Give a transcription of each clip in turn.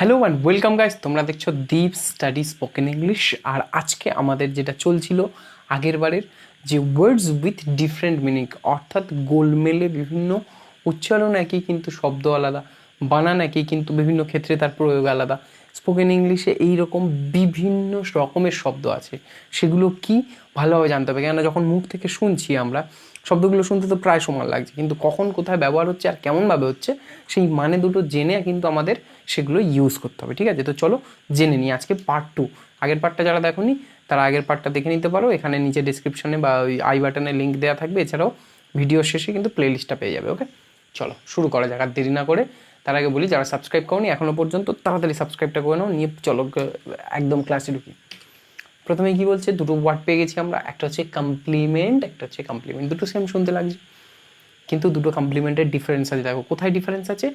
Hello and welcome guys, তোমরা দেখছো দীপ study spoken English. আর আজকে আমাদের যেটা চলছিল আগের বারের যে ওয়ার্ডস উইথ ডিফারেন্ট মিনিং, অর্থাৎ গোলমেলে বিভিন্ন উচ্চারণ একই কিন্তু শব্দ আলাদা, বানান একই কিন্তু বিভিন্ন ক্ষেত্রে তার প্রয়োগ আলাদা। স্পোকেন ইংলিশে এইরকম বিভিন্ন রকমের শব্দ আছে, সেগুলো কি ভালোভাবে জানতে হবে, কেননা যখন মুখ থেকে শুনছি আমরা শব্দগুলো শুনতে তো প্রায় সমান লাগছে, কিন্তু কখন কোথায় ব্যবহার হচ্ছে আর কেমনভাবে হচ্ছে সেই মানে দুটো জেনে কিন্তু আমাদের সেগুলো ইউজ করতে হবে। ঠিক আছে, তো চলো জেনে নিই আজকে পার্ট 2। আগের পার্টটা যারা দেখোনি তারা আগের পার্টটা দেখে নিতে পারো, এখানে নিচে ডিসক্রিপশনে বা ওই আই বাটনে লিঙ্ক দেওয়া থাকবে, এছাড়াও ভিডিও শেষে কিন্তু প্লেলিস্টটা পেয়ে যাবে। ওকে, চলো শুরু করা যাক। আর দেরি না করে তার আগে বলি, যারা সাবস্ক্রাইব করোনি এখনও পর্যন্ত তাড়াতাড়ি সাবস্ক্রাইবটা করে নাও, নিয়ে চলো একদম ক্লাসে ঢুকি। প্রথমে কি বলছে, দুটো ওয়ার্ড পেয়ে গেছি আমরা, একটা হচ্ছে কমপ্লিমেন্ট, একটা হচ্ছে কমপ্লিমেন্ট। দুটো সেম শুনতে লাগছে, কিন্তু দুটো কমপ্লিমেন্টের ডিফারেন্স আছে। দেখো কোথায় ডিফারেন্স আছে,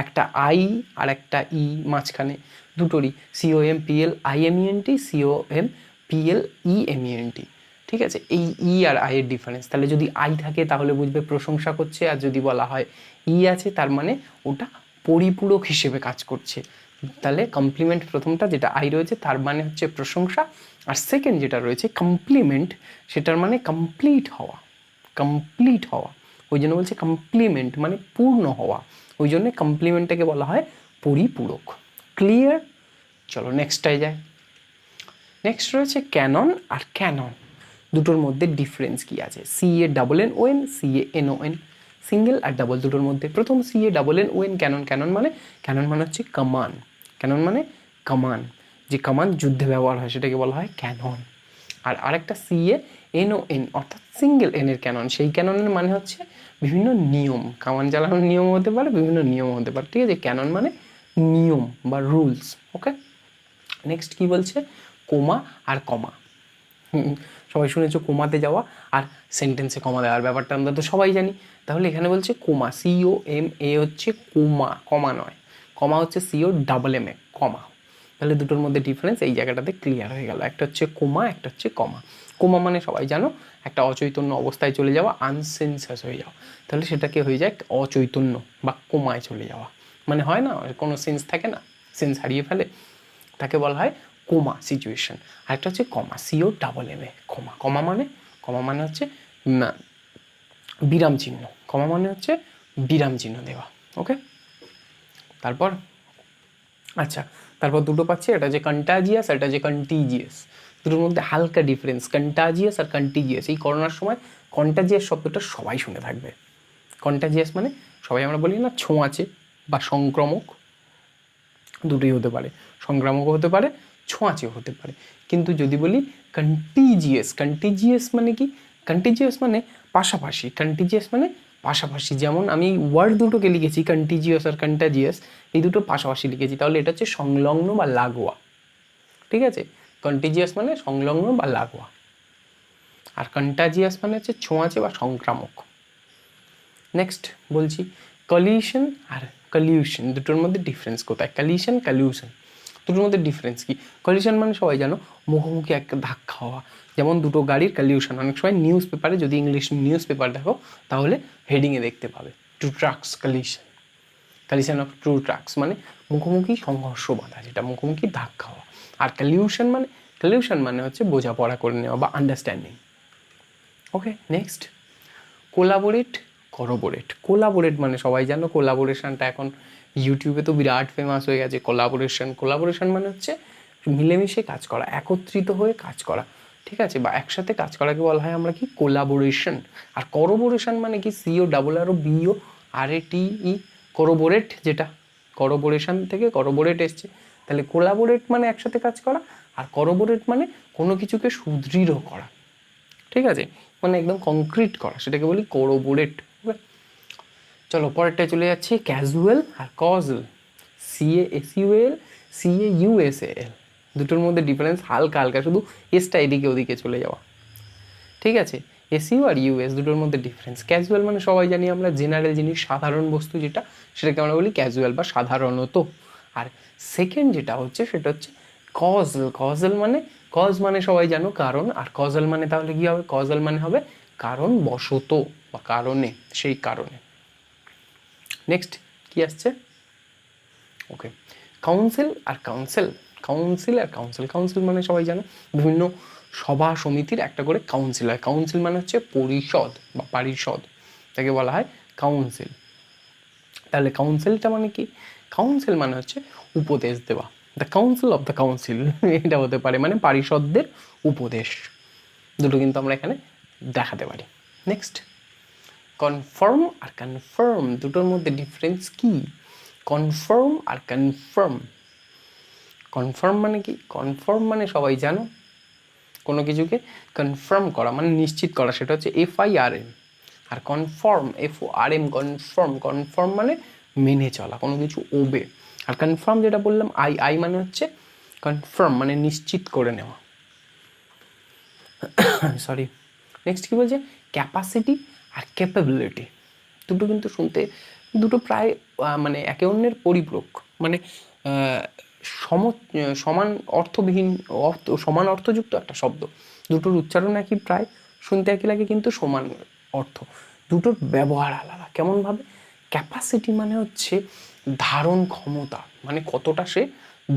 একটা আই আর একটা ই মাঝখানে দুটোরই COMPLIMENT, COMPLEMENT। ঠিক আছে, এই ই আর আইয়ের ডিফারেন্স। তাহলে যদি আই থাকে তাহলে বুঝবে প্রশংসা করছে, আর যদি বলা হয় ই আছে তার মানে ওটা পরিপূরক হিসেবে কাজ করছে। তাহলে কমপ্লিমেন্ট প্রথমটা যেটা আই রয়েছে তার মানে হচ্ছে প্রশংসা, আর সেকেন্ড যেটা রয়েছে কমপ্লিমেন্ট সেটার মানে কমপ্লিট হওয়া, কমপ্লিট হওয়া। ওই জন্য বলছে কমপ্লিমেন্ট মানে পূর্ণ হওয়া, ওই জন্য কমপ্লিমেন্টটাকে বলা হয় পরিপূরক। ক্লিয়ার? চলো নেক্সটটায় যায়। নেক্সট রয়েছে ক্যানন আর ক্যানন, দুটোর মধ্যে ডিফারেন্স কি আছে। CANNON, CANON, সিঙ্গেল আর ডাবল দুটোর মধ্যে। প্রথম CANNON, ক্যানন। ক্যানন মানে হচ্ছে কামান, ক্যানন মানে কামান, যে কামান যুদ্ধে ব্যবহার হয় সেটাকে বলা হয় ক্যানন। আর আরেকটা CANON অর্থাৎ সিঙ্গেল এনের ক্যানন, সেই ক্যাননের মানে হচ্ছে বিভিন্ন নিয়ম, কামান চালানোর নিয়ম হতে পারে, বিভিন্ন নিয়ম হতে পারে। ঠিক আছে, ক্যানন মানে নিয়ম বা রুলস। ওকে, নেক্সট কি বলছে, কোমা আর কমা। সবাই শুনেছো কোমাতে যাওয়া আর সেন্টেন্সে কমা দেওয়ার ব্যাপারটা আমরা তো সবাই জানি। তাহলে এখানে বলছে কোমা, COMA হচ্ছে কোমা, কমা নয়। কমা হচ্ছে COMMA, কমা। তাহলে দুটোর মধ্যে ডিফারেন্স এই জায়গাটাতে ক্লিয়ার হয়ে গেল। একটা হচ্ছে কোমা, একটা হচ্ছে কমা। কোমা মানে সবাই জানো একটা অচৈতন্য অবস্থায় চলে যাওয়া, আনসেন্সাস হয়ে যাওয়া, তাহলে সেটাকে হয়ে যায় অচৈতন্য বা কোমায় চলে যাওয়া। মানে হয় না, কোনো সেন্স থাকে না, সেন্স হারিয়ে ফেলে, তাকে বলা হয় কোমা সিচুয়েশন। আর একটা হচ্ছে কমা, COMMA, কমা। কমা মানে হচ্ছে বিরাম চিহ্ন, কমা মানে হচ্ছে বিরাম চিহ্ন দেওয়া। ওকে, তারপর আচ্ছা, তারপর দুটো পাচ্ছি, এটা যে কন্টাজিয়াস, এটা যে কন্টিজিয়াস। দুটোর মধ্যে হালকা ডিফারেন্স, কন্টাজিয়াস আর কন্টিজিয়াস। এই করোনার সময় কন্টাজিয়াস শব্দটা সবাই শুনে থাকবে। কন্টাজিয়াস মানে সবাই আমরা বলি না ছোঁয়াচে বা সংক্রামক, দুটোই হতে পারে, সংক্রামকও হতে পারে, ছোঁয়াচেও হতে পারে। কিন্তু যদি বলি কন্টিজিয়াস, কন্টিজিয়াস মানে কি, কন্টিজিয়াস মানে পাশাপাশি, কন্টিজিয়াস মানে পাশাপাশি। যেমন আমি ওয়ার্ড দুটোকে লিখেছি কন্টিজিয়াস আর কন্টাজিয়াস, এই দুটো পাশাপাশি লিখেছি, তাহলে এটা হচ্ছে সংলগ্ন বা লাগোয়া। ঠিক আছে, কন্টিজিয়াস মানে সংলগ্ন বা লাগোয়া, আর কন্টাজিয়াস মানে হচ্ছে ছোঁয়াচে বা সংক্রামক। নেক্সট বলছি কলিউশন আর কলিউশন, দুটোর মধ্যে ডিফারেন্স কোথায়। কলিউশন, কলিউশন দুটোর মধ্যে ডিফারেন্স কি। কলিউশন মানে সবাই জানো মুখোমুখি একটা ধাক্কা হওয়া, যেমন দুটো গাড়ির কলিউশন। অনেক সময় নিউজ পেপারে যদি ইংলিশ নিউজ পেপার দেখো তাহলে হেডিংয়ে দেখতে পাবে two trucks collision, collision of two trucks মানে মুখোমুখি সংঘর্ষ বাঁধা, যেটা মুখোমুখি ধাক্কা হওয়া। আর কলিউশন মানে হচ্ছে বোঝাপড়া করে নেওয়া বা আন্ডারস্ট্যান্ডিং। ওকে, নেক্সট কোলাবোরেট, কোলাবোরেট মানে সবাই জানো কোলাবোরেশনটা এখন ইউটিউবে তো বিরাট ফেমাস হয়ে গেছে। কোলাবোরেশন মানে হচ্ছে মিলেমিশে কাজ করা, একত্রিত হয়ে কাজ করা। ঠিক আছে, বা একসাথে কাজ করাকে বলা হয় আমরা কি কোলাবোরেশন। আর করোবোরেশন মানে কি, CORROBORATE, করোবোরেট, যেটা করোবোরেশন থেকে করোবোরেট এসছে। তাহলে কোলাবোরেট মানে একসাথে কাজ করা, আর করোবোরেট মানে কোনো কিছুকে সুদৃঢ় করা। ঠিক আছে, মানে একদম কংক্রিট করা, সেটাকে বলি কোরোবোরেট। চলো পরেরটায় চলে যাচ্ছি, ক্যাজুয়াল আর কজাল, CASUAL, CAUSAL। দুটোর মধ্যে ডিফারেন্স হালকা হালকা, শুধু এসটা এদিকে ওদিকে চলে যাওয়া। ঠিক আছে, SU আর US দুটোর মধ্যে ডিফারেন্স। ক্যাজুয়াল মানে সবাই জানি আমরা জেনারেল জিনিস, সাধারণ বস্তু যেটা, সেটাকে আমরা বলি ক্যাজুয়াল বা সাধারণত। আর সেকেন্ড যেটা হচ্ছে সেটা হচ্ছে কজাল মানে, কজ মানে সবাই জানো কারণ, আর কজাল মানে তাহলে কি হবে, কজাল মানে হবে কারণ বশত বা কারণে, সেই কারণে। নেক্সট কি আসছে, ওকে কাউন্সিল আর কাউন্সিল, কাউন্সিল আর কাউন্সিল, কাউন্সিল মানে সবাই জানো বিভিন্ন সভা সমিতির একটা করে কাউন্সিল হয়। কাউন্সিল মানে হচ্ছে পরিষদ বা পারিষদ, তাকে বলা হয় কাউন্সিল। তাহলে কাউন্সিলটা মানে কি? কাউন্সিল মানে হচ্ছে উপদেশ দেওয়া, the council of the council এটা হতে পারে, মানে পারিষদদের উপদেশ। দুটো কিন্তু আমরা এখানে দেখাতে পারি। নেক্সট, কনফার্ম আর কনফার্ম, দুটোর মধ্যে ডিফারেন্স কি? কনফার্ম আর কনফার্ম, কনফার্ম মানে কি? কনফার্ম মানে সবাই জানো কোনো কিছুকে কনফার্ম করা মানে নিশ্চিত করা, সেটা হচ্ছে FIRM। আর কনফার্ম FORM, কনফার্ম, কনফার্ম মানে মেনে চলা, কোনো কিছু ওবে। আর কনফার্ম যেটা বললাম আই মানে হচ্ছে কনফার্ম মানে নিশ্চিত করে নেওয়া। সরি। নেক্সট কী বলছে? ক্যাপাসিটি আর ক্যাপাবিলিটি, দুটো কিন্তু শুনতে দুটো প্রায় মানে একে অন্যের পরিপূরক, মানে সমান অর্থবিহীন সমান অর্থযুক্ত একটা শব্দ। দুটোর উচ্চারণ একই, প্রায় শুনতে একই লাগে, কিন্তু সমান অর্থ। দুটোর ব্যবহার আলাদা। কেমনভাবে? ক্যাপাসিটি মানে হচ্ছে ধারণ ক্ষমতা, মানে কতটা সে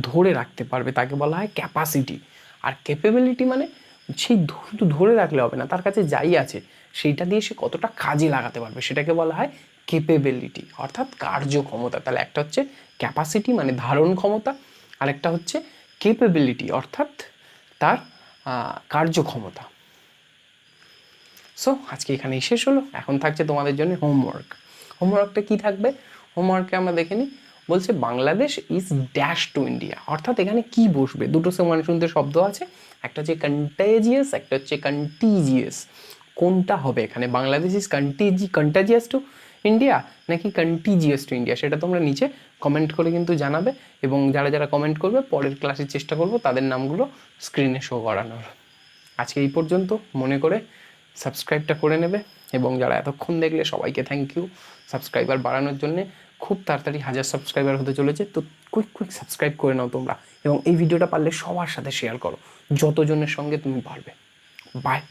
ধরে রাখতে পারবে তাকে বলা হয় ক্যাপাসিটি। আর ক্যাপাবিলিটি মানে সেই শুধু ধরে রাখলে হবে না, তার কাছে যাই আছে সেইটা দিয়ে সে কতটা কাজে লাগাতে পারবে সেটাকে বলা হয় ক্যাপাবিলিটি, অর্থাৎ কার্যক্ষমতা। তাহলে একটা হচ্ছে ক্যাপাসিটি মানে ধারণ ক্ষমতা, আর একটা হচ্ছে ক্যাপাবিলিটি অর্থাৎ তার কার্যক্ষমতা। সো আজকে এখানেই শেষ হলো। এখন থাকছে তোমাদের জন্য হোমওয়ার্ক। হোমওয়ার্কটা কী থাকবে? হোমওয়ার্কে আমরা দেখে নিই। বলছে Bangladesh is dash to India, অর্থাৎ এখানে কি বসবে? দুটো সমান শুনতে শব্দ আছে, একটা হচ্ছে কন্টেজিয়াস, একটা হচ্ছে কন্টিজিয়াস। কোনটা হবে এখানে? Bangladesh is contagious to India নাকি কন্টিজিয়াস টু ইন্ডিয়া, সেটা তোমরা নিচে কমেন্ট করে কিন্তু জানাবে। এবং যারা যারা কমেন্ট করবে পরের ক্লাসে চেষ্টা করব তাদের নামগুলো স্ক্রিনে শো করানোর। আজকে এই পর্যন্ত। মনে করে সাবস্ক্রাইবটা করে নেবে, এবং যারা এতক্ষণ দেখলে সবাইকে থ্যাংক ইউ। সাবস্ক্রাইবার বাড়ানোর জন্য খুব তাড়াতাড়ি 1000 সাবস্ক্রাইবার হতে চলেছে, তো কুইক সাবস্ক্রাইব করে নাও তোমরা, এবং এই ভিডিওটা পারলে সবার সাথে শেয়ার করো, যতজনের সঙ্গে তুমি পারবে। বাই।